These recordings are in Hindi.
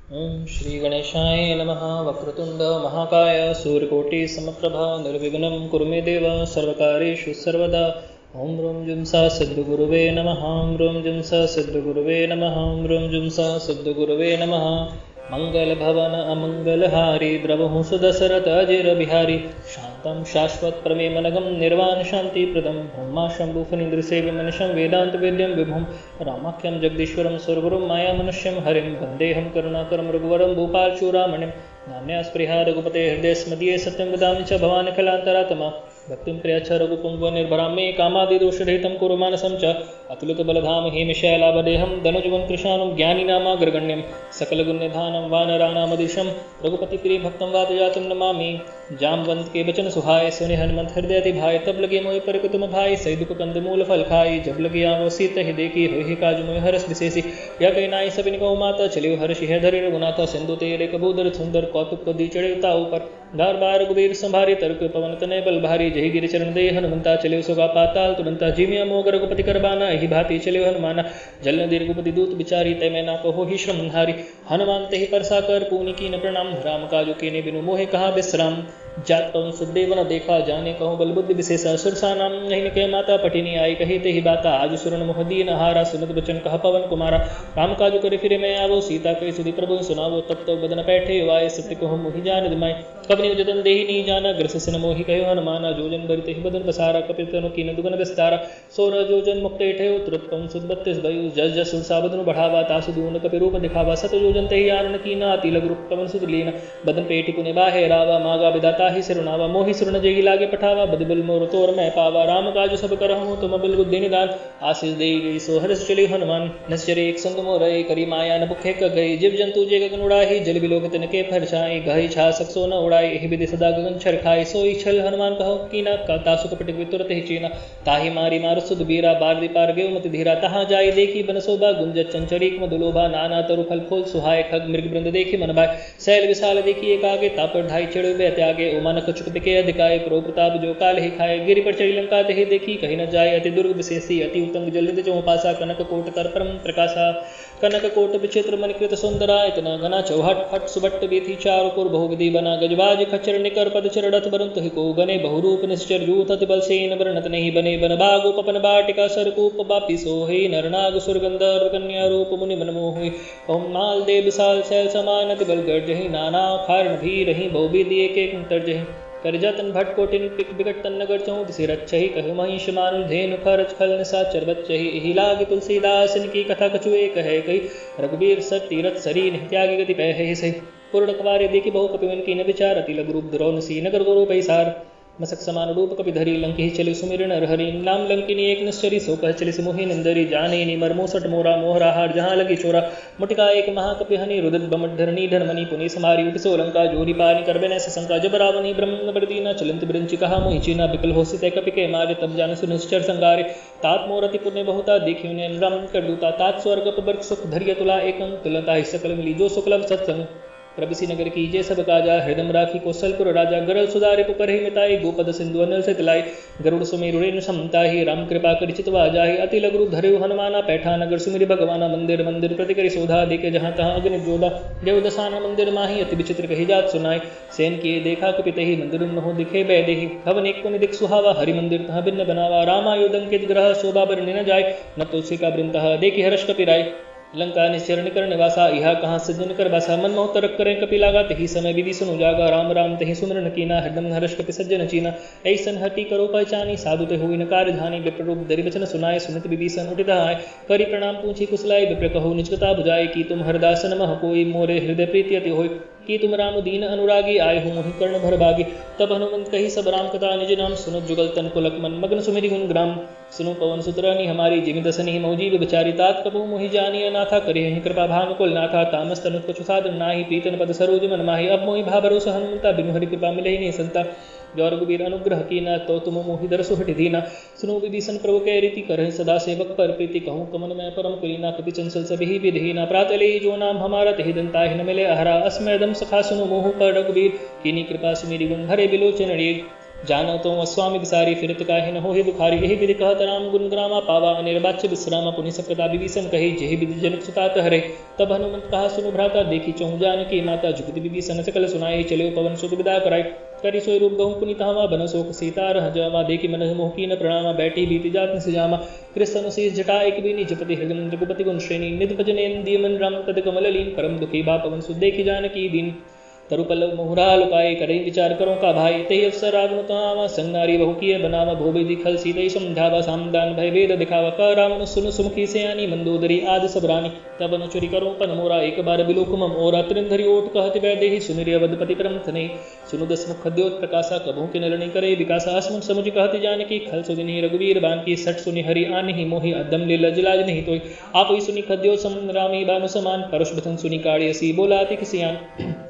ओम श्री गणेशाय नमः। वक्रतुंड महाकाय सूर्यकोटि समप्रभा निर्विघ्नं कुरु मे देव सर्वकार्येषु सर्वदा। ओम ह्रूं जुं सा सिद्धगुरुवे नमः। ओम ह्रूं जुं सा सिद्धगुरुवे नमः। ओम ह्रूं जुं सा सिद्धगुरुवे नमः। मंगल भवन अमंगलहारी द्रवहु सुदशरथ अजिर बिहारी शांतं शाश्वत प्रमेमनगं निर्वाण शांति प्रदं ब्रह्मा शंभु फणीन्द्र सेव्य मनिषं वेदांत वेद्यं विभुं रामाख्यं जगदीश्वरं सुरगुरुं माया मनुष्यं हरिं वन्देऽहं करुणाकरं रघुवरं भूपालचूडामणिं नान्या स्पृहा रघुपते हृदय स्मदीये सत्यं वदामि च भवानि खलान्तरात्मा भक्तिं प्रियच्छ रघुपुङ्गव निर्भरां मे कामादिदोषरहितं कुरु मानसं च अतुलितबलधाम हेमशैलाभदेहं धनुजवं कृशानं ज्ञानिनामाग्रगण्यं सकलगुण्यधानं वानराणामदिशं रघुपतिप्रियभक्तं वातजातं नमामि। जामवंत के बचन सुहाय सुनि हनुमंत हृदय अति भाई तब लगे मोहि पर कुतुम भाई सही दुख कंद मूल फल खाई जब लगे आवो सीत ही देखी होहि काज मोहि हरस विशेषी या कही नाई सबिन कहो माता चलियो हर्षि है धरि रघुनाथा सिंधु तेरे कबूदर सुंदर कौतुक कदी चढ़े ताऊ पर दार बार रघुबीर संभारी तर्क पवन तनय बल भारी जही गिरि चरण दे हनुमंता चलियो सुगा पाताल तुरंता जीविया मोग रघुपति करबाना यही भांति चलियो हनुमाना जल नदी रघुपति दूत बिचारी तय मैं ना कहो ही श्रमधारी हनुमान ते परसा कर पूनि कीन प्रणाम राम काजो कीने बिनु मोहे कहा विश्राम जात पवन सुखदेव न देखा जाने कहूँ बल बुद्धि विशेष सुरसा नाम नहीं कह माता पटिनी आई कही ते ही बाता आज सुरन मोहदीन हारा सुनत बचन कहा पवन कुमारा राम काजु करे फिरे मैं आवो सीता कही सुधी प्रभु सुनावो तब तो बदन बैठे वाय सत्य को मोहि जान दिमाय कबनी जतन देहि नहीं जाना ग्रस सिन मोहि कहो हनुमाना जोजन बरते ही बदन बसारा कपित तनु कीन दुगन विस्तारा सोर जोजन मुक्ते ठे तुरत्पम सुद 32 भयु जस जस सुरसा बदन बढ़ावा तासु दून कपि रूप दिखावा सत जोजन ते ही आरण कीना तिलक रूप पवन सुद लीना बदन पेटी पुने बाहे रावा मागा विदाता ही सिरुनावा मोहि सुरन जेगी लागे पठावा बदबुल मोर तोर मैं पावा राम काज सब करहूँ तुम बिल बुद्धि निदान आशीष दे गई सो हर्ष चली हनुमान नश्चरे एक संग मोर करी माया न भुखे क गई जीव जंतु जे गगन उड़ाही जल बिलोक तिनके फरछाई गही छा सकसो न उड़ाई एहि विधि सदा गगन छरखाई सोई छल हनुमान कहो कीना तासु कपट तुरत ही चीना ताहि मारी मार सुध बीरा बार पार गेव मति धीरा तहाँ जाई देखी बन शोभा गुंज चंचरीक मधुलोभा नाना तरु फल फूल सुहाय खग मृग वृंद देखी मन भाई शैल विशाल देखी एक आगे तापर ढाई चिड़ बे त्यागे उमान कछुक बिके अधिकाय प्रो प्रताप जो काल ही खाए गिरि पर चढ़ी लंका ते ही देखी कहीं न जाए अति दुर्ग विशेषी अति उत्तंग जलित जो पासा कनक कोट कर परम प्रकाशा कनक कोट विचित्र मणिकृत सुंदरा इतना घना चौहट फट सुबट्ट बेथी चार कुर बहुविधि बना गजबाज खच्चर निकर पद चरडत बरंत ही को गने बहुरूप निश्चर जूत अति बल सेन बरनत नहीं बने बन बागो पपन बाटिका सरकूप बापी सोहि नरनाग सुरगंधर्व कन्या रूप मुनि मन मोहि ओम माल दे विशाल शैल समान अति बल गर्जहि नाना खारण भी रही बहुविधि एक एक तर्जहि करजतन भट कोटिन पिक बिकट तन नगर चौं दिसे रच्छहि कहु महिष मानु धेनु खरच खल निसाचर बच्चहि एहि लागे तुलसीदास इनकी कथा कछुए कहे कही रघुबीर सर तीरथ सरी त्यागी गति पह सही पूर्ण कवारे देखी बहु कपिवन की न विचार अति लघु रूप द्रोण सी नगर गोरो पैसार मसक समान रूप कपि धरी लंकी चलि सुमिरन हरि नाम लंकिनी एक निश्चरी सो कह चलि मोहि नंदरी जाने नि मरमोसट मोरा मोहरा हार जहाँ लगी चोरा मुटिका एक महाकपि हनि रुदित बमधरणी धर्मनि पुनि समारी उपसो लंका जोरी पानी करबे न शंका जब रावणी ब्रह्म बरदीना चलंत बिरंचि कहा मोहि चीना बिकल होसि ते कपि के मारे तब जान सुनिश्चर संगारे तात मोरति पुण्य बहुता देखियो ने रम कर दूता तात स्वर्ग पर सुख धरिय तुला एकं तुलता ही सकल मिली जो सुकलम सत्संग प्रभसी नगर की जय सब काजा हृदम राखी कौशलपुर राजा गरल सुधारे पुकर ही मिताई गोपद सिंधु अनल से तिलाई गरुड़ सुमेरुरेन समता ही राम कृपा कर चितवा जाहि अति लघु धरे हनुमाना पैठा नगर सुमिरि भगवाना मंदिर मंदिर प्रतिकरि शोधा देखे जहाँ तहाँ अग्नि जोधा देव दसाना मंदिर माही अति विचित्र कही जात सुनाई सेन किए देखा कपित ही मंदिर न हो दिखे बै देहि हवन एक को निदिक सुहावा हरि मंदिर तहाँ भिन्न बनावा रामायुधं के ग्रह शोभा बर न जाय न तुलसी का वृंद देखी हर्ष कपिराय लंका निश्चर निकर निवासा इहा कहाँ सज्जन कर बसा मन मोह तरक करें कपि लागा तही समय विधि सुनु जागा राम राम तही सुमरन कीना हृदम हर्ष कपि सज्जन चीना ऐसन हटी करो पहचानी साधु ते हुई नकार धानी विप्र रूप दरि वचन सुनाए सुनित विभीषण उठित आय करी प्रणाम पूछी कुशलाय विप्र कहो निजकता बुझाए की तुम हरदासन मह कोई मोरे हृदय प्रीति अति होय कि तुम राम दीन अनुरागी आए हूँ मोहि कर्ण भर भागी तब हनुमंत कही सब राम कथा निज नाम सुनत जुगल तन को लक्ष्मण मग्न सुमिरि गुण ग्राम सुनो पवन सुतरानी हमारी जिमि दसनी मौजीब बिचारी तात कबू मोहि जानी अनाथा करे ही कृपा भानु कुल नाथा तामस तनुत कछु साधन नाही पीतन पद सरोज मन माही अब मोहि भा भरोसा हनुमंता बिनु हरि कृपा मिले ही नहीं संता जो रघुबीर अनुग्रह कीना तो तुम मोहि दरसु हटि दीना सुनो विभीषण प्रभु के रीति करहि सदा सेवक पर प्रीति कहूँ कमन में परम करीना कपि चंचल सभी विधीना प्रातले जो नाम हमारा तहि दंता न मिले अहरा अस्मदम सखा सुनो मोह पर रघुबीर कीनी कृपा सुमिरि गुण भरे बिलोचन रे जानो तो अस्वामी बिसारी फिरत काहे न होहि दुखारी यही विधि कहत राम गुण ग्रामा पावा अनिर्वाच्य विश्रामा पुनि सप्रता विभीषण कही जेहि विधि जनक सुता कहरे। तब हनुमंत कहा सुनु भ्राता देखी चहु जानकी माता जुगति विभीषण सकल सुनाई चले पवन सुत विदा कराई। करि सोई रूप गहु पुनि तहवा बन शोक सीता रह जावा देखी मन मोह कीन प्रणामा बैठी बीति जात सिजामा। कृष्ण शीष जटा एक बीनी जपति हृदय रघुपति गुण श्रेणी निध भजनेन्द्रिय मन राम तद कमल लीन परम दुखी बा पवन सुत देखी जानकी दीन। तरुपल्लव मुहुरा लुकाए करें विचार करो का भाई तेहि अवसर रावण तहावा संग नारी बहु किए बनावा भोबे दिखल सीतई समझावा सामदान भय वेद दिखावा कर रावण सुन सुमुखी से आनी मंदोदरी आदि सबरानी। तब अनुचुरी करो पन मोरा एक बार बिलोकुमम ओरा त्रिंधरी ओट कहति वैदेहि सुनिरि अवधपति परम थने। सुनु दस मुख खद्योत प्रकाशा कभू के नरणी करे विकासा असमुख समुझ कहति जानकी खल सुदिनी रघुवीर बांकी सठ सुनि हरि आनहि मोहि अदम ले लजलाज नहीं तोय। आप ही सुनि खद्योत सम रामी बानु समान परुष बथन सुनि काड़ी असी बोला अति किसियान।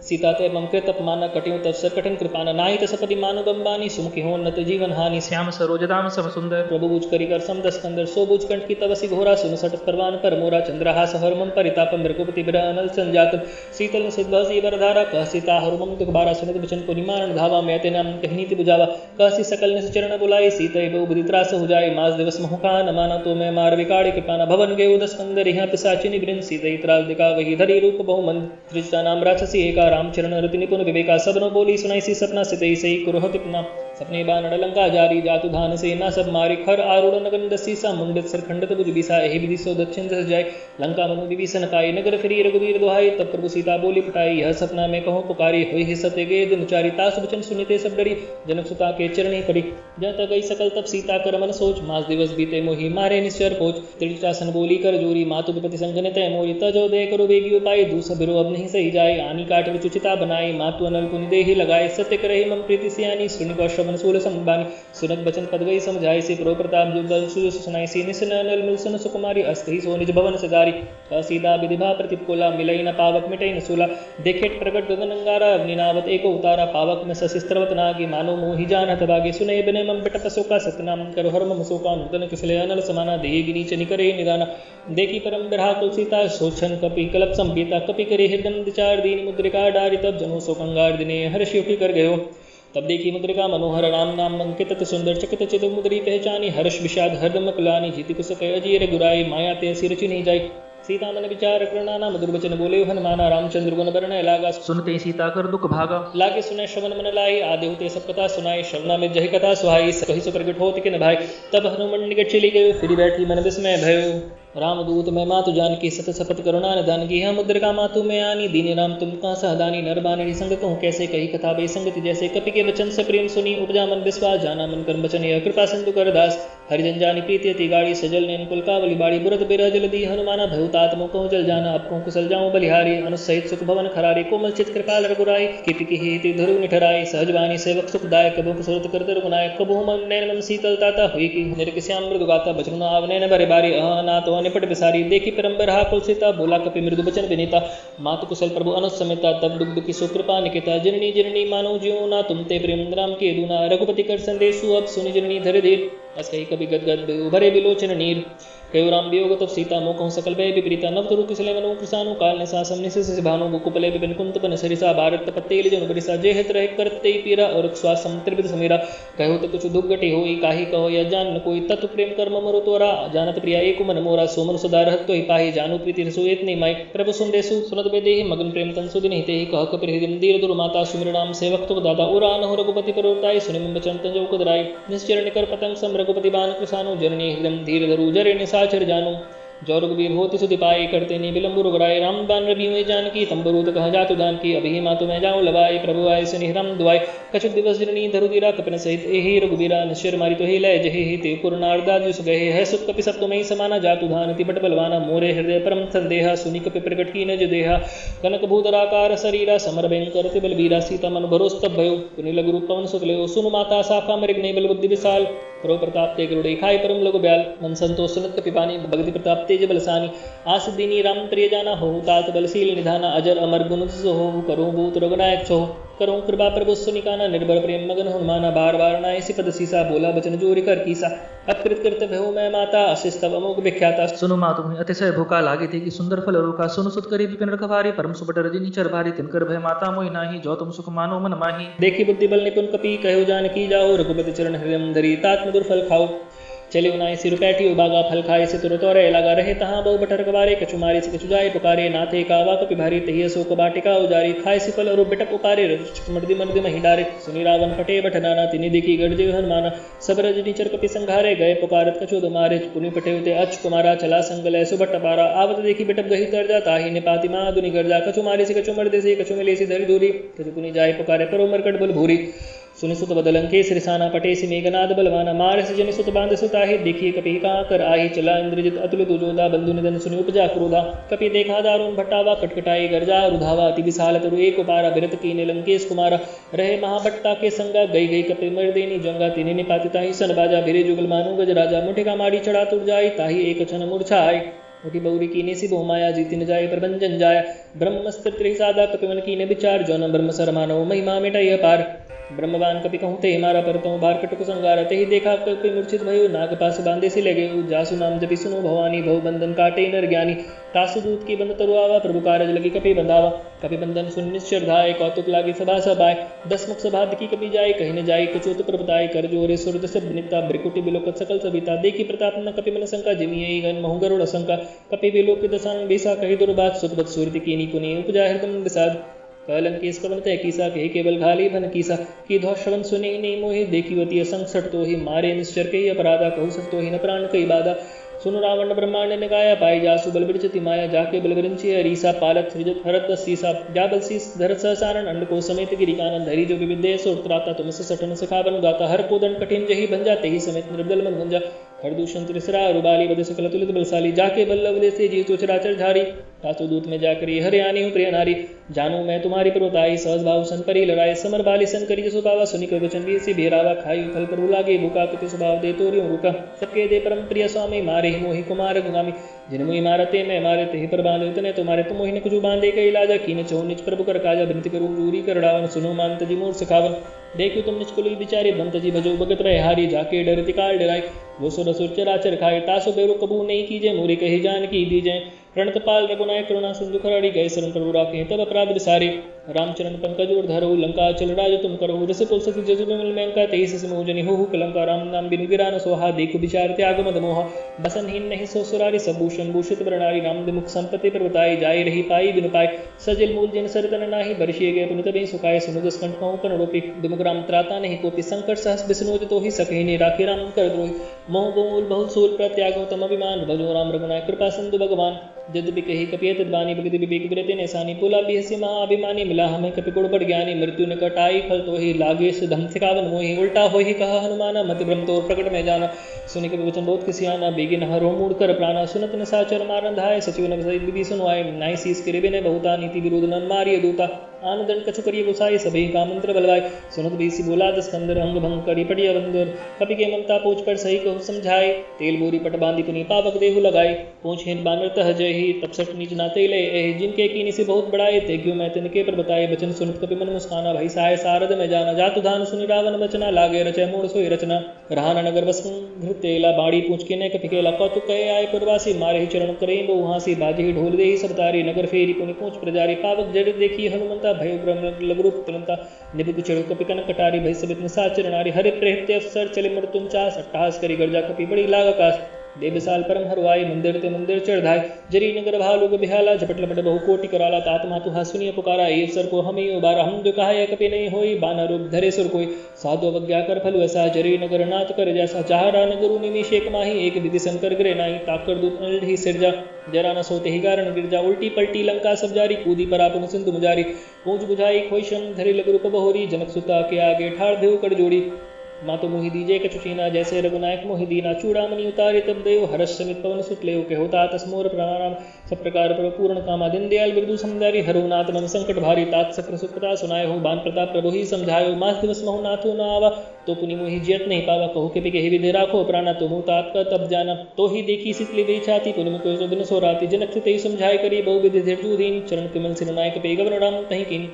सीता ते मंकृत अपमाना कटियों तत्सर कठिन कृपाना नाहि तसपति मानु बंबानी सुमुखी हो नत जीवन हानि श्याम सरोजदाम सब सुंदर प्रभु बुझ करी कर समदस कंदर सो बुझ कंठ की तवसी घोरा सुन सट परवान पर मोरा चंद्रहास हरमम परितापम रघुपति बिरह अनल संजात। शीतल सिद्धसी बरधारा कह सीता हरमम दुख बारा सुनत बचन को निमारण धावा मैं ते नाम कहनीति बुझावा। कहसी सकल निस चरण बुलाई सीतई बहु बुद्धि त्रास हो जाए मास दिवस मोहका न माना तो मैं मार विकाड़ी कृपाना भवन गए उदस कंदर यहाँ पिसाचिनी बृंद सीतई त्रास दिखा वही धरी रूप बहु मंद त्रिष्टा नाम राक्षसी एका रामचरण रति निपुण विवेका सबनो बोली सुनाई सी सपना सितई सही कुरहति अपना सपने बानड़ लंका जारी जातु धान से ना सब मारे खर आरूढ़ नगन दसीसा मुंडित सर खंडित भुज बीसा एहि विधि सो दक्षिण दस जाय लंका मनु विभीषण काई नगर फिरी रघुवीर दुहाई। तब प्रभु सीता बोली फटाई यह सपना में कहूँ पुकारी हुई सत्य गे दिन चारी तास वचन सुनिते सब डरी जनक सुता के चरणी पड़ी। जत गई सकल तब सीता कर मन सोच मास दिवस बीते मोहि मारे निश्चर पोच। त्रिजटासन बोली कर जोरी मातु विपति संगन तय मोरी तजो दे करो बेगी उपाय दूस बिरो अब नहीं सही जाए आनी काट विचुचिता बनाई मातु अनल पुनि देहि लगाए सत्य करहि मम प्रीति सियानी सुनि कौशवन सूल संबानी सुनत बचन पद गई समझाई से प्रो प्रताप जो दल सुनाई सी निसन अनल मिलसन सुकुमारी अस्तहि सो निज भवन सदारी। सीधा विधिभा प्रतिकोला मिलई न पावक मिटई न सूला देखेट प्रकट गगन अंगारा अग्निनावत एको उतारा पावक में सशिस्त्रवत नागी मानो मोहि जानत भागे सुनय बिनय मम पिटप शोका सतनाम करो हर मम शोका नूतन कुशले अनल समाना देहि गिरीच निकरे निदाना। देखी परम बिरहा तुलसीता सोचन कपि कलप संपीता कपि करे हृदय विचार दीन मुद्रिका डारि तब जनो सो कंगार दिने हर्ष युक्ति कर गयो। तब देखी मुद्रिका मनोहर राम नाम अंकित सुंदर चकित चित मुद्री पहचानी हर्ष विषाद हरदम कलानी जीति कुश कह अजीर गुराई माया ते सिर चिन्ही जाई। सीता मन विचार करना मधुर वचन बोले हनुमाना रामचंद्र गुण बरन लागा सुनते सीता कर दुख भागा लागे सुने श्रवण मन लाई आदि होते सब कथा सुनाई श्रवणा में जही कथा सुहाई कही सो प्रगट होत कि न भाई। तब हनुमान निकट चली गए फिर बैठी मन विस्मय भयो रामदूत मैं मातु जानकी सत सपत करुणा निधान की हम मुद्रिका मातु में आनी दीनी राम तुम कहाँ सहदानी नरबानी संग कहूँ कैसे कही कथा बेसंगति जैसे कपि के वचन से प्रेम सुनी उपजा मन विश्वास जाना मन कर्म वचन यह कृपा सिंधु कर दास हरिजन जानी प्रीति अति गाड़ी सजल नैन कुलकावली बाड़ी बुरत बिरह जल दी हनुमाना भयतात्म कहूँ जल जाना अब कहूँ कुशल जाऊँ बलिहारी अनुसहित सुख भवन खरारी कोमल चित कृपाल रघुराई कीर्ति की हेति धरु निठराई सहजवानी सेवक सुखदायक कबू कुसुरत कर रघुनायक कबू मन नैन मन शीतल ताता हुई की निरकिश्याम मृदु गाता बचन आव नैन भरे बारी ना तो निपट बिसारी देखी परम्बर हा कुलसिता बोला कपि मृदु बचन विनीता मातु कुशल प्रभु अनुज समेता तब दुग्ध की सुकृपा निकिता जननी जननी मानो ज्यो ना तुम ते प्रेम राम के दूना रघुपति कर संदेशु अब सुनि जननी धर धीर अस कही कभी गदगद उभरे विलोचन नीर कयो राम वियोग तब सीता मोकहु सकल भय विपरीता नव तरु कुशले मनु कृसानु काल निशासम निशिष भानु बुकुपले विपिन कुंतपन सरिसा भारत तपत्तेल जन बरिसा जे हित रह करते पीरा और स्वासम त्रिविध समीरा कहो तो कुछ दुर्गति होई काहि कहो या जान कोई तत्व प्रेम कर्म मरु तोरा जानत प्रिया एक मन मोरा सोमन सुधा रहत तो ही पाहि जानु प्रीति रसोएत नहीं माई प्रभु सुंदेशु सुनत बेदेहि मगन प्रेम तन सुदिन हिते कह कपिर हृदय दीर दुर माता सुमिर नाम सेवक तो दादा उरा न हो रघुपति परोताई सुनि मम बचन तंजो कुदराई निश्चर निकर पतंग सम रघुपति बान कृसानु जननी हृदय धीर धरु जरे निसाचर जानु जो रघुवीर होति सुधि पाए करते नि विलंब रुगराय राम बान रवि हुए जानकी तंबरूत कह जातु दान की अभी मातु मैं जाऊँ लवाई प्रभु आय सुनि राम दुआई कछु दिवस जननी धरु दीरा कपिन सहित एहि रघुवीरा निश्चर मारी तो ही लय जहि ही ते पुरनारदा जुस गए है सुत कपि सब तुम्हें समाना जातु धान ति बट बलवाना मोरे हृदय परम संदेहा सुनि कपि प्रकट की नज देहा कनक भूधराकार शरीरा समर भयंकर ति बलबीरा सीता मन भरोस तब भयो पुनि लघु रूप पवन सुत लयो सुनु माता साफा मृग बल बुद्धि विशाल प्रो प्रताप ते गरुड़े खाई परम लघु ब्याल मन संतोष सुनत कपिपानी भगति प्रताप तेज बलसानी आस दीनी राम प्रिय जाना हो तात बलशील निधाना अजर अमर गुण हो करो भूत रघुनायक छो करो कृपा प्रभु सुनिकाना निर्भर प्रेम मगन हनुमाना बार बार नाय सी पद सीसा बोला बचन जोरी कर कीसा अकृत कृत भयो मैं माता अशिष तब अमोघ विख्याता सुनु मातु अतिशय भूखा लागे थे कि सुंदर फल रोका सुनु सुत करी विपिन रखवारी परम सुबट रजनी चर भारी तिनकर भय माता मोहि नाही जो तुम सुख मानो मन माही देखी बुद्धि बल निपुण कपि कहो जान की जाओ रघुपति चरण हृदय धरी तात मधुर फल खाओ चले उनाई सिर पैठी उबागा फल खाए से तुर तोरे लगा रहे तहाँ बहु बटर कबारे कछु मारे से कछु जाए पुकारे नाथे कावा कपि भारी तहिए सो कबाटिका उजारी खाए से फल और बिटप उकारे मर्दि मर्दि मही डारे सुनि रावण पटे बठ नाना तिनि देखी गढ़ हनुमाना सब रजनी चर कपि संघारे गए पुकारत कछु दुमारे पुनि पटे उते अच कुमारा चला संगल सुबट पारा आवत देखी बिटप गही तर जा ताही निपाति मा दुनि गर्जा कछु मारे से कछु मर्दे से कछु मिले से धरि दूरी कछु पुनि जाए पुकारे परो मरकट बल भूरी सुनि सुत बदलंके श्रीसाना पटे से मेघनाद बलवाना मार से जनि सुत बांध सुताहि देखिए कपि कहाँ कर आहि चला इंद्रजित अतुलित उजोदा बंधु निधन सुनि उपजा क्रोधा कपि देखा दारुण भट्टावा कटकटाई गर्जा रुधावा अति विशाल तरु एक उपारा बिरत कीने लंकेश कुमारा रहे महाभट्टा के संगा गई गई कपि मर्देनी जंगा तिनि निपातिता ही सन बाजा भिरे जुगल मानु गज राजा मुठिका मारी चढ़ा तुर जाई ताहि एक क्षण मूर्छा आई उठी बौरी कीने सी बहुमाया जीति न जाए प्रबंजन जाय ब्रह्मस्त्र त्रिसादा कपिवन कीने विचार जो न ब्रह्म सर मानव महिमा मिटाई अपार ब्रह्मवान कपि कहूँ ते मारा परतों बार कटुक संगार ते ही देखा कपि मूर्छित भयो नाग पास बांधे से लगे जासु नाम जपि सुनो भवानी भव बंधन काटे नर ज्ञानी तासु दूत की बंद तरुआवा प्रभु कारज लगी कपि बंधावा कपि बंधन सुन निश्चर धाय कौतुक लागे सभा सभाय दस मुख सभा की कपि जाय कहीं न जाय कचोत प्रभुताय कर जोरे सुरद से निता ब्रिकुटी बिलोकत सकल सविता देखी प्रताप न कपि मन शंका जिमिये गन महु गरुड़ शंका कपि बिलोक दसान बेसा कही दुर्बात सुतबत सूर्य कीनी कुनी उपजा हृदम विषाद कलंकेश कवन तय कीसा कही केवल घाली भन कीसा की धौ श्रवण सुनि नहीं मोहि देखीवती असंग सट तो ही मारे निश्चर के अपराधा कहु सक तो ही न प्राण कई बाधा सुनु रावण ब्रह्मांड ने गाया पाई जासु बल बिरचति माया जाके बल बिरंची हरीसा पालत सृजत हरत सीसा जा बल सीस धरत सहसारण अंड को समेत गिरिकानंद हरि जो विविधे सोत्राता तुमसे सठन सखावन गाता हर कोदन कठिन जही भंजा तेही समेत निर्बल मन भंजा हरदूषण त्रिसरा रुबाली बद सकल तुलित बलशाली जाके बल्लभ से जी तो चराचर झारी तासु दूत में जाकर ये हरियाणी हूँ प्रिय नारी जानू मैं तुम्हारी प्रभुताई सहज भाव सन परी लड़ाई समर बाली सन करी जसो पावा सुनि कर वचन वीर सी भेरावा खाई फल प्रभु लागे भूखा कुति स्वभाव दे तोरियो रुका सबके दे परम प्रिय स्वामी मारे ही मोहि कुमार गुगामी जिन मुहि मारते मैं मारे ते ही पर बांधे उतने तुम्हारे तुम मोहि ने कुछ बांधे कई लाजा कीने चौ निज प्रभु कर काजा विनती करूँ जूरी कर रावण सुनो मानत जी मोर सखावन देखो तुम निष्कुल बिचारे बंत जी भजो भगत रहे हारी जाके डरती काल डराई वो सुर असुर चराचर खाए तासो बेरु कबू नहीं कीजे मोरे कहे जान की दीजे प्रणतपाल रघुनायक करुणा सिंधु खराड़ी गए शरण प्रभु राखे तब अपराध विसारे रामचरण पंकज और धरो लंका चल राज तुम करो रस तुलसी जजु विमल मैंका तेईस सिमोजनि हो कलंका राम नाम बिनु गिरा न सोहा देख विचार त्याग मद मोहा बसनहीन नहीं सो सुरारी सबूषण भूषित बरनारी राम मुख संपत्ति पर बताई जाय रही पाई बिनु पाई सजल मूल जिन सरतन नाही बरसिए गए पुनित बे सुखाए सुनु दस कंठ कहूँ कन रोपी दुमुख राम त्राता नहीं कोपी संकट सहस बिसनोज तो ही सके नहीं राखे राम कर द्रोही मोह बोल बहुत सूल प्रत्यागो तम अभिमान भजो राम रघुनायक कृपा सिंधु भगवान यद्यपि कही कपियत बानी भगति विवेक विरते नेसानी पुला बिहसी महाअभिमानी मिला हमें कपि गुण बढ़ ज्ञानी मृत्यु ने कटाई फल तो ही लागे से धम सिकावन मोहि उल्टा हो ही कहा हनुमाना मति भ्रम तोर प्रकट में जाना सुनि कपि वचन बहुत किसियाना बेगिन हरो मूड कर प्राणा सुनत न साचर मारन धाय सचिव न सहित विधि सुनवाए नाई सीस के रिबे ने बहुता नीति विरोध नन मारिय दूता आन दंड कछु करिय गुसाई सभी का मंत्र बलवाय सुनत बीसी बोला दस कंदर अंग भंग करी पड़िया बंदर कपि के ममता पूछ पर सही कहु समझाए तेल बोरी पट बांधी पुनी पावक देहु लगाई पूछ हेन बानर तह जय ही तपसठ नीच नाते ले जिनके कीनी से बहुत बड़ाए ते क्यों मैं तिनके पर बताए बचन सुनत कपि मन मुस्काना भाई सहाय सारद में जाना जातु धान सुनि रावण बचना लागे रचय मोड़ सोई रचना रहाना नगर बस धृतेला बाड़ी पूछ के ने कपि केला कौतुक कहे आए पुरवासी मारे ही चरण करे बहु हासी बाजे ही ढोल दे ही सब तारी नगर फेरी पुनि पूछ प्रजारी पावक जड़ देखी हनुमंता भय ब्रह्म लघुरूप तुलंता निबिक चढ़ो कपि कन कटारी भय सबित निसाचर नारी हरि प्रेत्य अवसर चले मृत्युंचास अट्टहास करी गर्जा कपि बड़ी लाग आकाश दे विशाल परम हरवाई मंदिर ते मंदिर चढ़ाई जरी नगर भालुग बिहाला झपट लपट बहु कोटि कराला तात मातु हासुनिय पुकारा ये सर को हम ही उबारा हम जो कहा कपि नहीं होई बाना रूप धरे सुर कोई साधु अवज्ञा कर फल वैसा जरी नगर नाथ कर जैसा चाहरा नगरु निमिष एक माही एक विधि शंकर ग्रह नाई ताकर दूत ही सिरजा जरा न सोते ही कारण गिरजा उल्टी पलटी लंका सब जारी कूदी पर आप सिंधु मुजारी पूछ बुझाई खोईशन धरे लग रूप बहोरी जनक सुता के आगे ठाड़ देव कर जोड़ी माँ तो मोहि दीजे कछु चीना जैसे रघुनायक मोहि दीना चूड़ामणि उतारे तब देव हर्ष समित पवन सुत लेव के होता तस्मोर प्राणाराम सब प्रकार पर पूर्ण कामा दिन दयाल बिरदु समझारी हरुनाथ मन संकट भारी तात सक्र सुखता सुनाय हो बान प्रताप प्रभु ही समझायो मास दिवस महु नाथो न आवा तो पुनि मोहि जियत नहीं पावा कहु के पिके विधि राखो प्राणा तुम तात का तब जाना तो ही देखी शीतली वे छाती पुनि मुको सो दिन सो राति जनक से तेई समझाय करी बहु विधि धीरजु दीन चरण कमल सिर नायक पे गवन राम तही कीनी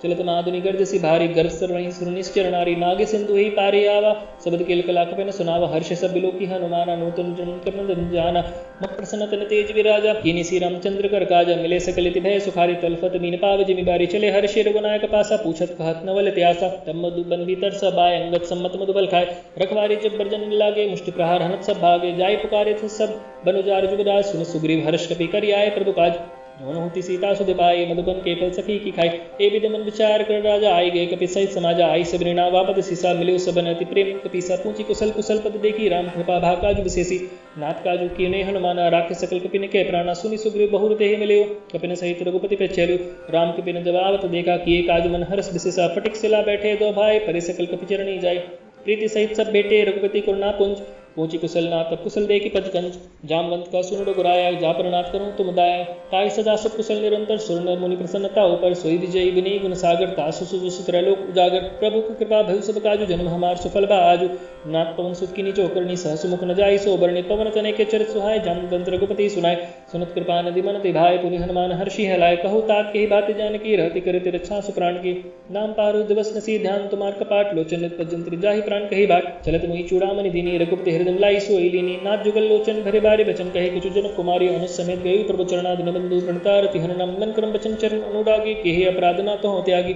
चलत नादुनि गर्जसी भारी गर्भ सर्वहि सुनिश्चर नारी नागे सिंधु ही पारे आवा शब्द केल कला कपिन सुनावा हर्ष सब बिलोकी हनुमाना नूतन जन जाना मत प्रसन्न तन तेज विराजा कीनी श्री रामचंद्र कर काजा मिले सकल भय सुखारी तलफत मीन पाव जिमि बारी चले हर्ष रघुनायक पासा पूछत कहत नवल त्यासा तम मधु बन भीतर सब आय अंगत सम्मत मधुबल खाए रखवारी जब बर्जन लागे मुष्टि प्रहार हनत सब भागे जाय पुकारे थे सब बनुजार जुगराज सुन सुग्रीव हर्ष कपि कर आए प्रभु काज होती सीता सुध पाए मधुबन के पल सखी की खाई ए विद मन विचार कर राजा आई गए कपि सहित समाजा आई सब ऋणा वापत सीसा मिले सबन अति प्रेम कपीसा पूछी कुशल कुशल पद देखी राम कृपा भाकाजु विशेषी नाथ काजु कीने हनुमाना राख सकल कपिन के प्राणा सुनि सुग्रीव बहुर देह मिले कपिन सहित रघुपति पे चलु राम कपिन जवावत देखा किए काजु मन हर्ष विशेषा फटिक सिला बैठे दो भाई परि सकल कपि चरणी जाय प्रीति सहित सब बेटे रघुपति कुरना पुंज पूछी कुशलनाथ तब कुशल दे की पचगंज जामवंत का सुन गुराया जापरनाथ करूं तुम दाया ताई सदा सब कुशल निरंतर सुर नर मुनि प्रसन्नता ऊपर सोई विजयी विनय गुण सागर तासु सुजसु त्रैलोक उजागर प्रभु की कृपा भय सब काजु जन्म हमार सफल बा आजु नाथ पवन सुत की नीचो करनी सहसु मुख न जाई सो बरणी पवन तने के चरित सुहाय जामवंत रघुपति सुनाय सुनत कृपा नदि मन तिभाय पुनि हनुमान हर्षि हलाय कहु तात के बात जान की रहति करे रक्षा सुप्राण की नाम पारु दिवस नसी ध्यान तुम्हार कपाट लोचन पज्जंत्री जाहि प्राण कही बाट चलत मुहि चूड़ामणि दीनी रघुपति हृदय लाई सोईलीनी नाथ जुगल लोचन भरे बारे बचन कहे किचु जन कुमारी अनुस समेत गई प्रभु चरणाद बंधु प्रणतार तिहन नंदन क्रम बचन चरण अनुरागी केहि अपराध न तो त्यागी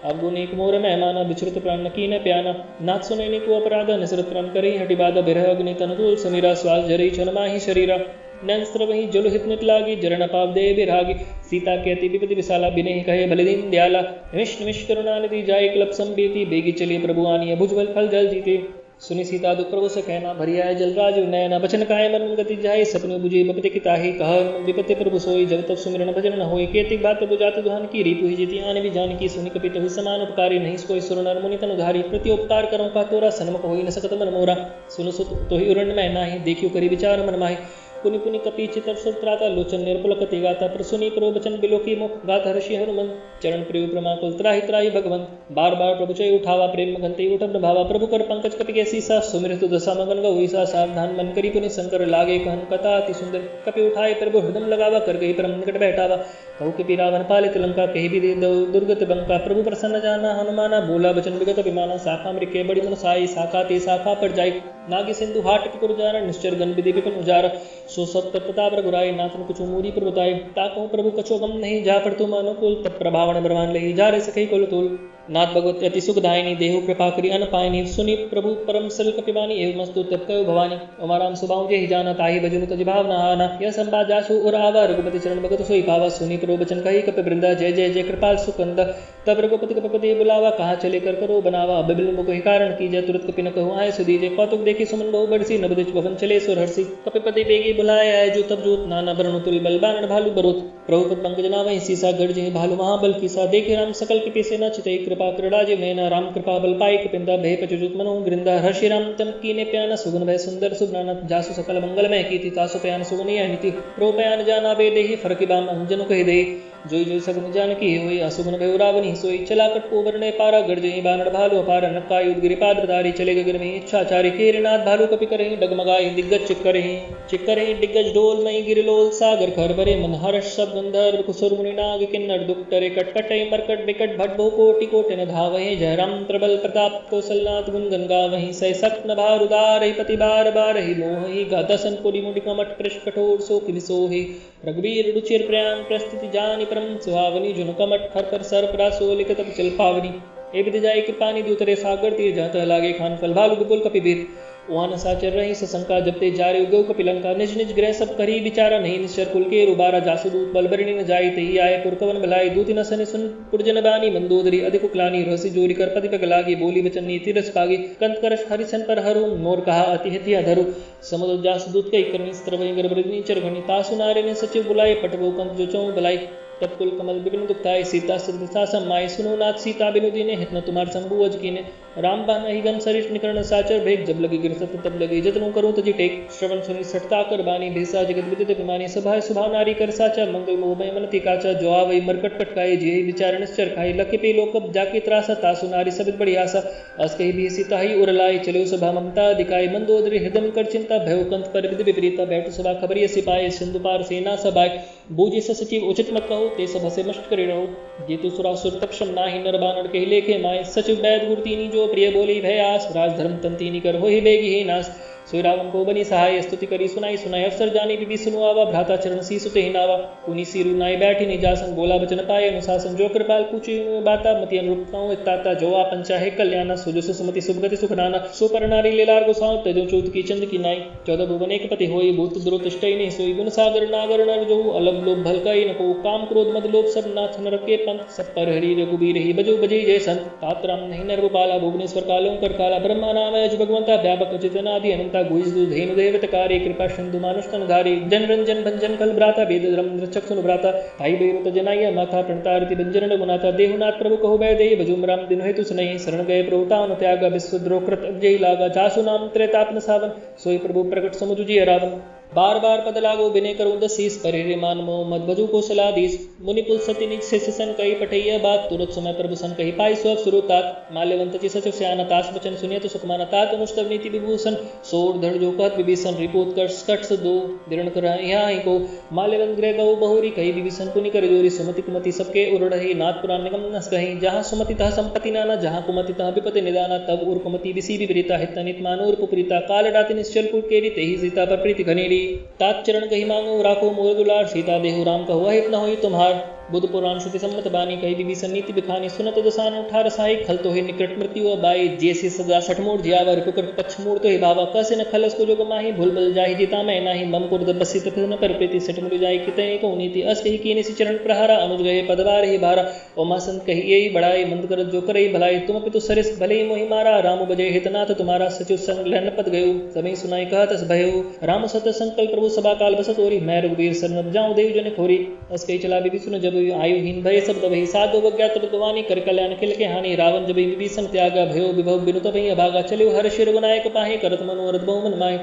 आगो नेक मोर मेहमाना विचृत प्राण की न प्याना नाथ सुने को अपराध निसरत प्राण करे हटि बाधा बिरह अग्नि तनुतुल समीरा श्वास जरी छनमाहि शरीरा नैन्स्त्र वही जल हित नित लागी जरण पाप दे विरागी सीता के अति विपति विशाला बिने कहे भले दिन दयाला निमिष निमिष करुणा निधि जाय क्लब संबीति बेगी चले प्रभु आनिय भुजबल फल जल जीते सुनि सीता दुख प्रभु से कहना भरियाय जलराज नयना बचन काय मन गति जाय सपने बुझे बपति किताहि कह विपति प्रभु सोई जब तक सुमिरन भजन न होय केतिक बात प्रभु जात दुहान की रीतु ही जीती आने भी जान की सुनि कपित हुई समान उपकारी नहीं कोई सुर नर मुनि तन उधारी प्रति उपकार करो का तोरा सन्मुख होई न सकत मन मोरा सुनु सुत तोहि उरण में नाही देखियो करी विचार मन माहि पुनि पुनि कपि चितर सुत्राता लोचन निर्पुल कति गाता प्रसुनि प्रवचन बिलोकी मुख गात हर्षि हनुमन चरण प्रिय प्रमाकुल त्राहि त्राहि भगवंत बार बार प्रभु चय उठावा प्रेम घंटे उठ भावा प्रभु कर पंकज कपि के सीसा सुमिरतु दशा मगन गईसा सावधान मन करी पुनि शंकर लागे कहन कथा अति सुंदर कपि उठाए प्रभु हृदय लगावा कर गई परम निकट बैठावा कहु कि रावण पालित लंका कही भी दे दुर्गत बंका प्रभु प्रसन्न जाना हनुमाना बोला बचन विगत विमाना शाखा मृके बड़ी मन साई शाखा ते शाखा पर जाई नागी सिंधु हाट की पुरजार निश्चर गण विधि विपिन उजार सो सत्य प्रताप रघुराई नाथन कुछ मूरी पर बताए ताको प्रभु कछो गम नहीं जा पर तुम अनुकूल तब प्रभावण ब्रह्मांड लही जा रे सखई कुल तूल नाथ भगवत अति सुखदायिनी देहु कृपा करी अन पायनी सुनि प्रभु परम सल कपिवानी एवं मस्तु तब कयो भवानी अमाराम सुबाऊ जे ही जाना ताहि भजनु तज भाव न आना यह संबा जासु और आवा रघुपति चरण भगत सोई पावा सुनि प्रभु बचन कही कपि वृंदा जय जय जय कृपाल सुकंद तब रघुपति कपिपति बुलावा कहाँ चले कर करो बनावा बिबिल मुख कारण की जय तुरंत कपि न कहु आए सुदीजे कौतुक देखी सुमन बहु बरसी नवदिच भवन चले सुर हर्षि कपिपति बेगी बुलाए आए जो तब जोत नाना वरण तुल बल बारण भालु बरोत प्रभु पद पंकज नावहि सीसा गढ़ जहि भालु महाबल कीसा देखे राम सकल कपि सेना चितई कृपा कृडाजे नैना राम कृपा बल पाई कपिंदा भय पचुजुत मनो गृंदा हर्षि राम तम कीने प्याना सुगुन भय सुंदर सुब्राना जासु सकल मंगलमय कीति तासु प्यान सुगुनिया नीति प्रो प्यान जाना बे देहि फरकि बाम अंजनु कहि दे जोई जोई सगुन जानकी होई असुगुन भय रावणी सोई चला कट कोवरने पारा गढ़ बानर भालु अपार नक्काय उदगिरि पादधारी चले गगन में इच्छाचारी केरनाथ भालु कपि करहि डगमगाई दिग्गज चिक्करहि दिग्गज डोल मई गिरिलोल सागर खर भरे मन हर्ष सब गंधर्व कुसुर मुनि नाग किन्नर दुख टरे कटकटै मरकट विकट भट बहु कोटि कोटि न धावहि जय राम प्रबल प्रताप कौशलनाथ गुण गंगावहि सै सक्त भार उदारहि पति बार बारहि मोहि गादसन पुरि मुनि कमट कृष कठोर सो किविसोहि रघुवीर रुचिर प्रयाण प्रस्थिति जानि परम सुहावनी जुन कमट खर पर सर प्रासो लिखत चल पावनी ए विधि जाय कृपानी दूतरे सागर तीर जाता लागे खान फल भालु विपुल कपिवीर वहां साचर रही सशंका जबते जारे उगो कपिलंका निज निज ग्रह सब करी विचारा नहीं निश्चर कुल के रुबारा जासुदूत बलबरणी न जाय तही आए पुरकवन भलाई दूति न सनि सुन पुरजन बानी मंदोदरी अधिक कुलानी रसी जोरी कर पति पग लागी बोली वचन नीति रस पागी कंत करश हरिशन पर हरु मोर कहा अति हतिया धरु समुद्र जासुदूत कई करनी स्त्रवई गर्भरजनी चरघनी तासु नारे ने सचिव बुलाए पटवो कंत जो चौ बुलाई तत्कुल कमल विपिन दुखताय सीता सिद्धा समाय सुनो नाथ सीता बिनुदी ने हितन तुम्हार शंभु अज कीने राम बान ही गम सरिष निकरण साचर भेग जब लगी गिर सत तब लगी जतनु करूं तजी टेक श्रवण सुनि सटता कर बानी भेसा जगत विदित अभिमानी सभा सुभा नारी कर साचा मंगल मोहमय मन तिकाचा जो आवई मरकट पटकाए जे विचारण निश्चर खाई लके पे लोक जाके त्रासा तासु नारी सबित बड़ी आशा अस कही भी सीता ही उरलाई चलो सभा ममता दिखाई मंदोदरी हृदय कर चिंता भय कंत पर विधि विपरीता बैठ सभा खबरिय सिपाही सिंधु पार सेना सभाय बूझे सचिव उचित मत कहो ते सब हसे मस्त करे रहो। ये तो सुरासुर तक्षम नाही नर बानर कही लेखे माय। सचिव बैद गुरुतीनी जो प्रिय बोली भय आस। राजधर्म तंतीनी कर हो ही बेगी ही नाश। सोई रावण को बनी सहाय स्तुति करी सुनाई सुनाई। अवसर जानी भी सुनुआवा भ्राता चरण सी सुते हिनावा। पुनि सिरु नाई बैठी निजासन बोला बचन पाए अनुशासन। जो कृपाल पूछी बाता मति अनुरूपताओं ताता जो आपन चाहे कल्याणा। सुजो सुमति सुभगति सुख नाना। सुपर नारी लीलार गोसाओं तजो चौथ की चंद की नाई। 14 भुवन एक पति होई भूत दुरोतिष्ठई नहीं सोई। गुण सागर नागर नर जो अलग लोभ भलकाई न को। काम क्रोध मद लोभ सब नाथ नर के पंथ। सब पर हरि रघुबीर ही बजो बजई जय संत। तात राम नहीं नर बाला भुवनेश्वर कालों कर काला। ब्रह्मा नाम है भगवंता व्यापक चेतनादि अनंता। धेनु देवतकारी कृपा सिंधु मानुष तनधारी। जन रंजन भंजन कल भ्राता वेद धर्म चक्षुन भ्राता। भाई बेरुत जनाइया माथा प्रणतारति बंजन गुनाथा। देहुनाथ प्रभु कहो बै दे भजुम राम दिन हेतु सुनहि। शरण गए प्रभुतान त्यागा विश्वद्रोह कृत अजय लागा। जासु नाम त्रेतात्म सावन सोई प्रभु प्रकट समुझ जी रावण। बार बार पद लागो बिने करो दसीस। परिहृ मान मोह मद भजु को सलाधीस। मुनि पुल सति निज से सन कही पठैया बात। तुरत समय प्रभु सन कही पाई स्व सुरुतात। माल्यवंत जी सचिव स्यान तास वचन सुनिय तो सुखमाना तात। अनुष्टव नीति विभूषण सोर धड़ जो कहत विभीषण। रिपोत कर कट दो दृढ़ कर यहाँ ही को। माल्यवंत ग्रह गौ बहुरी कही विभीषण पुनि कर जोरी। सुमति कुमति सबके उरढ़ही नाथ पुराण निगम नस कहीं। जहाँ सुमति तह संपत्ति नाना। जहाँ कुमति तह विपति निदाना। तब उर कुमति विसी विपरीता हित नित मानूर पुपरीता। काल डाति निश्चल पुर केरी तेहि सीता पर प्रीति घनेरी। तात चरण कही मांगो राखो मोर दुलार। सीता देहु राम कहो हित न होई तुम्हार। बुद्ध पुराण श्रुति सम्मत बानी कही विभीषण नीति बिखानी। सुनत दसान उठार सहाय खल तो ही निकट मृत्यु बाई। जैसी सदा सठमोर जियावर पुकर पक्षमूर तो ही भावा। कसे न खलस को जो माही भूल बल जाहि जीता मैं नाही। मम पुर बसी तथ न पर प्रीति सठमुर जाय कितने को नीति। अस कही कीने सी चरण प्रहारा। अनुज गए पदवार ही भारा। ओमा संत कही यही बढ़ाई मंद कर जो करई भलाई। तुम पितु सरिस भले ही मोहि मारा। राम बजय हितनाथ तुम्हारा। सचिव संग लहन पद गयो सभी सुनाई कहत अस भयो। राम सत संकल्प प्रभु सभा काल बसत ओरी। मैं रघुवीर शरण जाऊं देव जन खोरी। अस कही चला विभीषण जब आयुहीन भय सब दबहि। साधु बज्ञात भगवानी कर कल्याण खिल के हानि। रावण जब विभीषण त्यागा भयो विभव बिनुत भई अभागा। चलियो हर शिर गुनायक पाहि करत मनोरथ बहु मन माहि।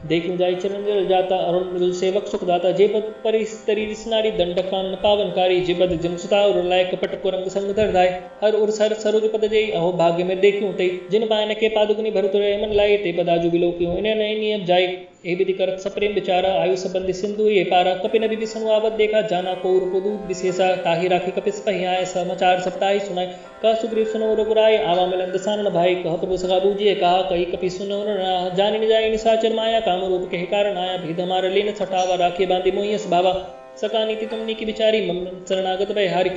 देखियो जाय चरण जल जाता अरुण मृदुल सेवक सुखदाता। जे पद परिस्तरी रिसनारी दंडक कानन पावनकारी। जे पद जमसुता और लाय कपट कुरंग संग धरदाय। हर उर सर सरोज पद जई अहो भाग्य में देखियो ते। जिन पायन के पादुकनि भरत रे मन लाई। ते पदाजु बिलोकियो इन्हें नय नियम जाय। ए विधि करत सप्रेम विचारा। आयु संबंधी सिंधु ये पारा। कपिन विभीषण आवत देखा जाना को रूपदूत विशेषा। ताहि राखी कपिस पहि आए समाचार सप्ताहि सुनाय। कह सुग्रीव सुनो रघुराय आवा मिलन दसानन भाई। कह प्रभु सखा बूझिए कहा कही कपि सुनो न जानि न जाय निशाचर माया। काम रूप के कारण आया भीद हमार लेन छठावा। राखी बांधि मोहियस भावा। सका नीति तुमनी की बिचारी मम शरणागत भय हारी।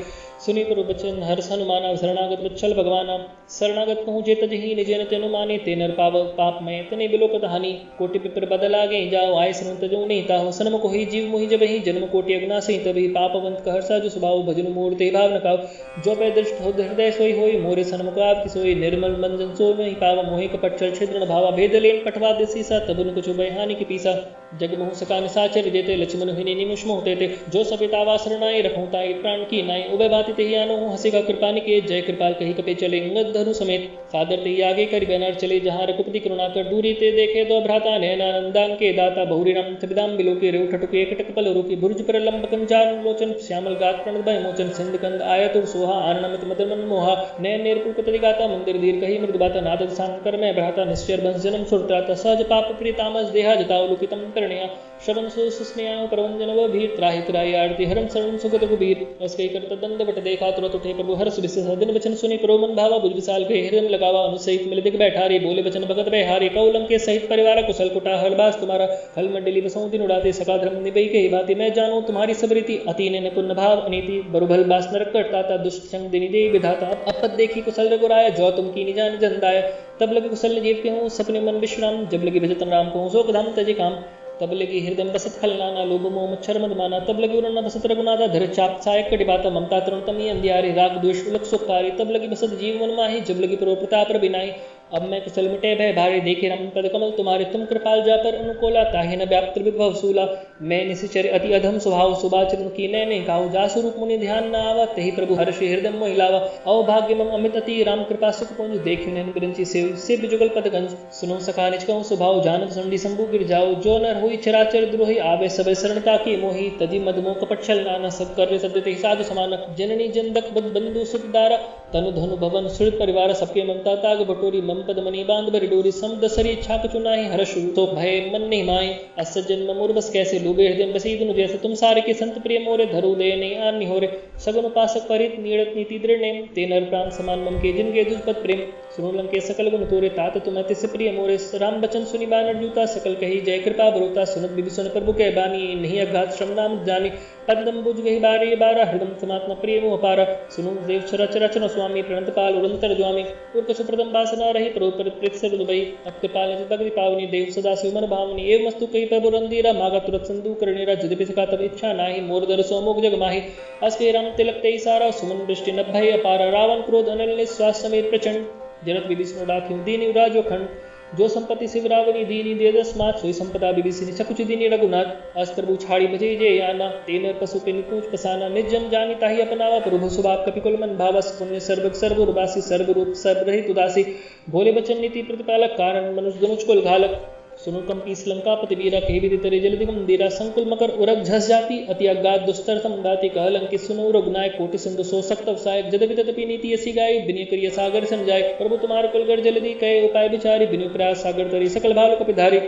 सुनी प्रभु बचन हर्ष हनुमाना। शरणागत वत्सल भगवाना। शरणागत कहूँ जे तजहि निजेन तेनु माने। ते नर पाव पाप में तने बिलोकत हानि। कोटि पिपर बदल आगे जाओ आय सनु तजो नहीं ताहो। सनम को ही जीव मोहि जबहि जन्म कोटि अग्नासी। तभी पापवंत कहर्षा जो स्वभाव भजन मूर्ति भाव न काव। जो पे दृष्ट हो हृदय सोई होई। मोरे सनमुख आप की सोई। निर्मल मंजन सो में पाव मोहि कपट छल छिद्र भावा। भेद लेन पठवा दिसीसा तबुन कुछ बहानि की पीसा। जग मोह सका निसाचर जेते लक्ष्मण हिने निमुष मोहते थे। जो सपितावा शरणाई रखूं ताई प्राण की नाई। उभय बाति तेहि आनो हंसेगा कृपानि के। जय कृपाल कही कपे चले अंगद धनु समेत। सादर तेहि आगे करि बैनर चले। जहाँ रघुपति करुणा कर दूरी ते देखे दो भ्राता। नयनानंदान के दाता बहुरी राम सविदाम बिलोके रेउ ठटुके एकटक पल रोके। बुर्ज पर लंब कंजार लोचन श्यामल गात प्रणत भय मोचन। सिंध कंद आयत और सोहा आनमित मदन मन मोहा। नयन निर्पुल पतरि गाता मंदिर दीर कही मृद बाता। नादक सांग कर मैं भ्राता निश्चर बंस जन्म सुरत्राता। सहज पाप प्रीतामस देहा जताओ लुकितम करणया। श्रवण सो स्नेहा प्रवंजन व भीर। त्राहि त्राहि आरती हरम शरण सुगत कुबीर। अस कही करत दंड बट देखा तुरत उठे प्रभु हर्ष विशेष। दिन वचन सुनी प्रोमन भावा। भुज विशाल के हृदय लगावा। अनुसहित मिल दिख बैठारे। बोले वचन भगत भय हारे। कौलंक के सहित परिवार कुशल कुटा हलबास तुम्हारा। हल मंडली बसों दिन उड़ाते। सका धर्म निभई के भांति। मैं जानू तुम्हारी सब रीति। अति ने पुण्य भाव अनीति। बरुभल बास नरक करता। दुष्ट संग दिनी दे विधाता। अपद देखी कुशल रघुराय। जो तुम की निजान जनदाय। तब लगे कुशल जीव के हूँ सपने मन विश्राम। जब लगे भजतन राम को शोक धाम तजे काम। तब लगी हृदय बसत खलनाना। लोभ मोह मच्छर मद माना। तब लगी उड़ना बसत रघुनाथा। धर चाप सायक कटिबाता। ममता तरुण तमी अंधियारी। राग द्वेष उलक सुखकारी। तब लगी बसत जीव मन माही। जब लगी प्रभु प्रताप बिनाई। अब मैं कुशल मिटे भय भारी। देखे राम पद कमल तुम्हारे। तुम कृपाल जा पर अनुकूला। ताहि न व्याप्त विभव सूला। मैं निशिचर अति अधम स्वभाव। सुभाचरण की नैने काहू। जासु रूप मुनि ध्यान न आवा। तेहि प्रभु हर्षि हृदय मोहिलावा। अवभाग्य मम अमित अति। राम कृपा सुख पुंज। देखि नैन बिरंची सेव सिव जुगल पद गंज। सुनो सखा निज कहूँ स्वभाव। जानत सुंडी शंभु गिर जाओ। जो नर हुई चराचर द्रोही। आवे सब शरणता की मोही। तजी मद मोह कपट छल नाना। सब कर सद्य साधु समान। जननी जनदक बंधु सुख दारा। तनु धनु भवन सुहृद परिवार। सबके ममता ताग बटोरी। मम पद मणि बांध बरि डोरी। सम दसरी छाक चुनाई। हर्ष तो भय मन नहीं माई। असजन ममूर बस कैसे डूबे हृदय बसी दुनु जैसे तुम सारे के संत प्रिय मोरे धरु दे नहीं आन्य हो रे सगुन उपासक परित नीड़त नीति दृढ़ नेम ते नर प्राण समान मम के जिनके दुष्पद प्रेम सुनो लंके सकल गुण तोरे तात तुम तिस प्रिय मोरे राम बचन सुनि बानर जूता सकल कही जय कृपा बरोता सुनत विभीषण प्रभु के बानी नहीं अघात श्रम नाम जानी पद्म बुझ गही बारे बारा हृदम समात्मा प्रिय मोह पारा सुनो देव चरच रचन स्वामी प्रणत पाल उरंतर स्वामी पूर्व सुप्रदम वासना रही प्रभु परित दुबई अब पाल भगति पावनी देव सदा सुमन भावनी एवं मस्तु कई प्रभु रंदीरा मागा तुरत संदू करणीरा जदपि सका तब इच्छा नाही मोर दर सोमुख जग माही अस्के राम तिलक तेई सारा सुमन दृष्टि नभय अपारा रावण क्रोध अनल निश्वास समेत प्रचंड जनक विभीषण राखियो दीनि राजो खंड जो संपत्ति शिव रावणी दीनी दे दसमात सोई संपदा विभीषण सकुच दीनी रघुनाथ अस प्रभु छाड़ी बजे जे याना तेनर पशु पे निपूछ पसाना निजन जानी ताही अपनावा प्रभु सुभाव कपिकुल मन भावस पुण्य सर्व सर्व उर्वासी सर्वरूप सर्वरहित उदासी भोले बचन नीति प्रतिपालक कारण मनुष्य धनुष कुल घालक सुनो कंपी लंकापति वीरा कही विधि तरे जलदि मंदिरा संकुल मकर उरग झस जाति अति अज्ञात दुस्तर समदाति कह लंकी सुनो रघुनाय कोटि सिंधु सो सक्त अवसायक जदपि तदपि नीति ऐसी गाय विनय करिय सागर समझाए प्रभु तुम्हार कुलगढ़ जलदि कहे उपाय विचारी विनय प्रयास सागर तरी सकल भालु कपिधारी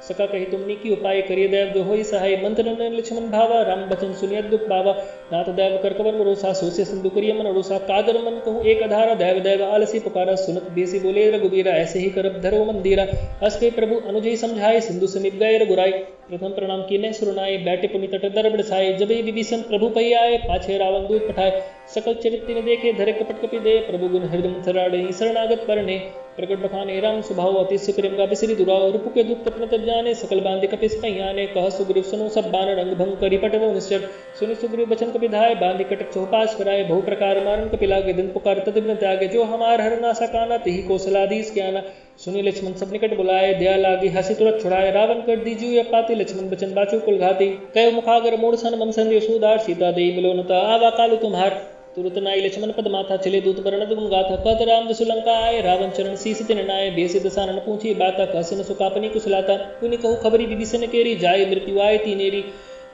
सका कही तुमने की उपाय करिय देव जो होई सहाय मंत्र लक्ष्मण भावा राम बचन सुनिय दुख बाबा नाथ देव कर कवन भरोसा सोसे सिंधु करिय मन भरोसा कादर मन कहूँ एक अधारा देव देव आलसी पुकारा सुनत बेसी बोले रघुबीरा ऐसे ही करब धरो मंदिरा अस्के प्रभु अनुजय समझाए सिंधु समीप गए रघुराई प्रथम प्रणाम कीने सुरनाए बैठे पुनि तट दर बड़साए जब विभीषण प्रभु पै आए पाछे रावण दूत पठाए सकल चरित्र ने देखे धरे कपट कपि दे प्रभु गुण हृदय थराड़े शरणागत परने प्रकट बखाने राम स्वभाव अतिशय प्रेम का बिसरी दुराव रूप के दुख तपन तब जाने सकल बांधे कपिस पहियाने कह सुग्रीव सुनो सब बान रंग भंग करी पटव निश्चर सुनि सुग्रीव बचन कपि धाय बांधे कटक चौपास कराए बहु प्रकार मारन कपिलागे दिन पुकार तदिन त्यागे जो हमार हर नासा काना तिहि कौशलाधीश के आना सुनि लक्ष्मण सब निकट बुलाए दया लागी हंसी तुरंत छुड़ाए रावण कर दीजियो या पाते लक्ष्मण बचन बाचो कुल घाती कह मुखागर मूड सन मम संदेह सुदार सीता दे मिलोनता आवा कालु तुम्हार तुरत नाई लक्ष्मण पद माथा चले दूत वर्णद गुण गाथा कहत राम जसुलंका आए रावण चरण शीस तिन नाय बेसे दसानन पूछी बाता कहसन सुकापनी कुशलाता पुनि कहु खबरी विभीषण केरी जाय मृत्यु आय तीनेरी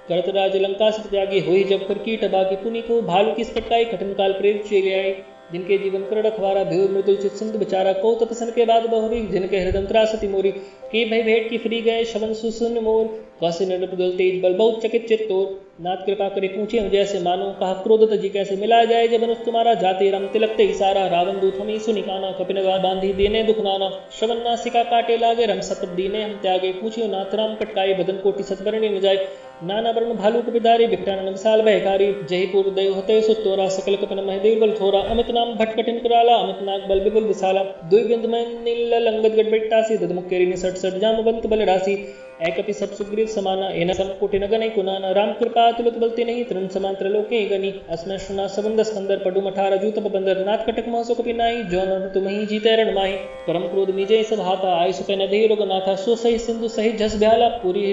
करत राज लंका से त्यागी होई जब कर कीट बाकी पुनि कहु भालू किस कटकाई कठिन काल प्रेत चले आए जिनके जीवन कर रखवारा भेव मृदुल चित सिंधु बेचारा को तपसन के बाद बहुवी जिनके हृदय त्रासति मोरी के भय भेंट की फ्री गए शवन सुसुन मोर कौसे निर्बल तेज बल बहुत चकित चित तोर नाथ कृपा करे पूछे जैसे मानो कहा क्रोध तजी कैसे मिला जाए जब अनुस तुम्हारा जाते रम तिलकते सारा रावण दूत हमी सुनिकाना कपिन बांधी देने दुख नाना श्रवण नासिका काटे लागे रम सतप दीने हम त्यागे पूछियो नाथ राम कटकाए बदन कोटि सतवरणी न जाए नाना वर्ण भालू कपिधारी भिक्टानन विशाल भयकारी जयपुर देव होते सुतोरा सकल कपिन महदेव बल थोरा अमित नाम भट कठिन कराला अमित नाग बल बिपुल विशाला द्विबिंद में नील लंगत गड़बेटासी ददमुक्केरी निसट सट जामवंत बल राशि एकपि सब सुग्रीव समाना एन सम कोटि न गने कुनाना राम कृपा तुलत बलते नहीं तरण समान त्रलोके गनी अस्मै श्रुना सबंद स्कंदर पडु मठार जूत बंदर नाथ कटक महसो कपि नाई जो न तुम ही जीते रण माही परम क्रोध निजे सब हाथा आय सुपे न देहि रोग नाथा सो सही सिंधु सही झस भ्याला पूरी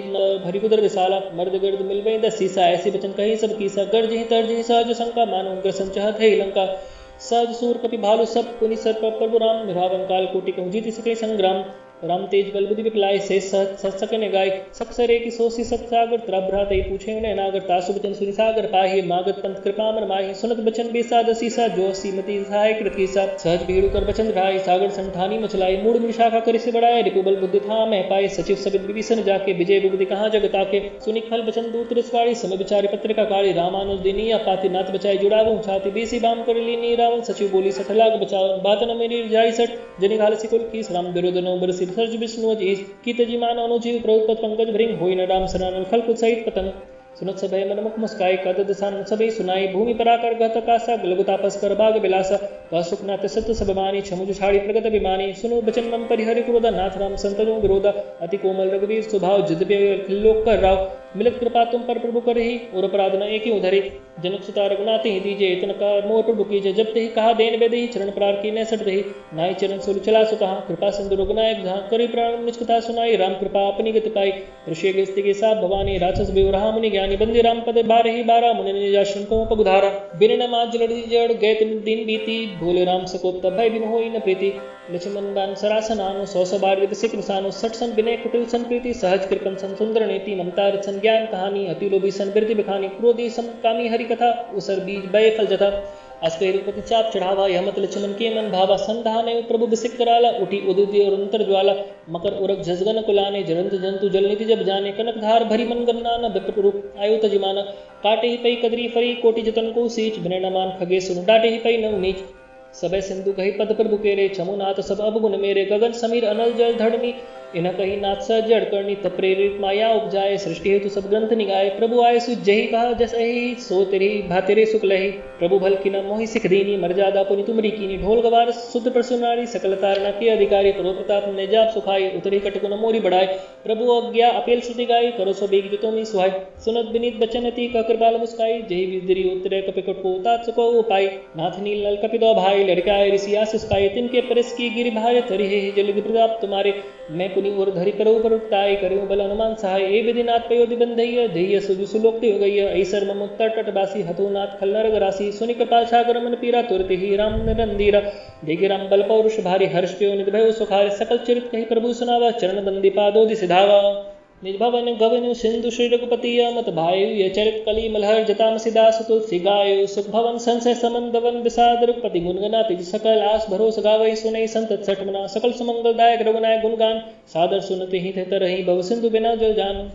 भरी गुदर विशाला मर्द गर्द मिलवे द सीसा ऐसी बचन कही सब कीसा गर्ज ही तर्ज ही सहज शंका मानो उग्र संचहत है लंका सहज सूर कपि भालु सब पुनि सर्प प्रभु राम रावण काल कोटि कहु जीति सके संग्राम राम तेज बल बुद्धि विकलाय से सत्सक ने गाय सक्सरे की सोसी सत्सागर त्रभ्रात पूछे उन्हें नागर तासु बचन सुनि सागर पाहि मागत पंथ कृपा मन माहि सुनत बचन बेसा दसीसा जो सीमति सहाय कृतिसा सहज भीड़ु कर बचन राय सागर संठानी मचलाई मूड मृषाखा कर से बढ़ाए रिपुबल बुद्धि था मैं पाए सचिव सबित विभीषण जाके विजय बुद्धि कहाँ जगता के सुनि खल बचन दूत रिसवाड़ी समय विचारी पत्रिका काली रामानुज दिनी पाति नाथ बचाई जुड़ावू छाती बेसी बाम कर लीनी रावण सचिव बोली सठलाग बचाओ बात न मेरी जाई सट जनि घाल सिकुल की राम दुर्योधनो बरसी सर्ज विष्णु अजीज की तजीमान अनुजीव प्रभुपद पंकज भृंग होई न राम सनानन खलकुत सहित पतंग सुनत सभय मन मुख मुस्काई कद दसान सभी सुनाई भूमि पराकर गत कासा लघु तापस कर बाग बिलासा वह सुखनाथ सत्य सब मानी छमुज छाड़ी प्रगत अभिमानी सुनो बचन मम परिहरि क्रोध नाथ राम संतनु विरोध अति कोमल रघुवीर स्वभाव जद्यपि लोक कर राव मिलत कृपा तुम पर प्रभु कर ही और अपराध न एक उधरे जनक सुता रघुनाथ ही दीजे इतन का मोर प्रभु कीजे जब ते कहा देन बेदही चरण प्रार की न सट रही नाई चरण सुल चला सुता कृपा सिंधु रघुनायक जहाँ करी प्राण निष्कथा सुनाई राम कृपा अपनी गति पाई ऋषि गस्ति के साथ भवानी राक्षस बेवरहा मुनि ज्ञानी बंदे राम पद बारह ही बारह मुनि निजाशन को पगुधारा बिन न माज लड़ी जड़ गए दिन बीती भोले राम सकोप तब भय बिन होई न प्रीति लक्ष्मण बान सरासनानु सौ बार विकसित निशानु सठ सन विनय कुटिल सन प्रीति सहज कृपन सन सुंदर नीति ममता रचन ज्ञान कहानी अति लोभी सन वृद्धि बिखानी क्रोधी सम कामी हरि कथा उसर बीज बय फल जथा अस्पेरुपति चाप चढ़ावा यमत लक्ष्मण के मन भावा संधान प्रभु बिसिक कराला उठी उदित और अंतर ज्वाला मकर उरक जसगन कुलाने जरंत जंतु जल निधि जब जाने कनक धार भरी मन गन्ना न विप्र रूप आयु तजमाना काटे ही पई कदरी फरी कोटि जतन को सींच बिने नमान खगे सुन डाटे ही पई नव नीच सबे सिंधु कही पद पर बुकेरे चमुनाथ सब अब गुण मेरे गगन समीर अनल जल धड़नी इन कही नाथ स जड़ करनी तप्रेरित माया उपजाए सृष्टि हेतु सब ग्रंथ निगाए प्रभु आय सु जही कहा जस अहि सो तेरी भातेरे सुख लही प्रभु भल की न मोहि सिख दीनी मर्यादा पुनि तुमरी कीनी ढोल गवार शुद्ध प्रसुनारी सकल तारणा के अधिकारी प्रो प्रताप ने जाप सुखाई उतरी कटक न मोरी बढ़ाए प्रभु अज्ञा अपेल श्रुति गाई करो सो बेग जो तुम सुहाई सुनत विनीत बचन अति कृपाल मुस्काई जही विदरी उत्तरे कपिकट को तात सुको उपाय नाथ नील नल कपिदो भाई लड़काए ऋषि आशीष पाए तिनके परस की गिरि भारे तरि हे जलधि प्रताप तुम्हारे मैं पुनि और धरि करो पर उठताई करूं बल अनुमान सहाय ए विधिनाथ पयोधि बंधैय धैय सुजु सुलोकति हो गई ऐसर मम उत्तर तटवासी हतोनाथ खल्लर गरासी सुनि कृपा सागर मन पीरा तुरति ही राम निरंदीरा देखे राम बल पौरुष भारी हर्ष प्यो निध भयो सुखार सकल चरित कही प्रभु सुनावा चरण बंदी पादोदि सिधावा निज भवन गवन सिंधु श्री रघुपति मत भायु ये चरित कली मलहर जताम सिदास तुलसी गायो सुख भवन संशय समंदवन विषाद रघुपति गुणगना तिज सकल आस भरोस गावई सुनई संतत सठ मना सकल सुमंगलदायक रघुनायक गुणगान सादर सुनते ही थे तरही भव सिंधु बिना जल जान।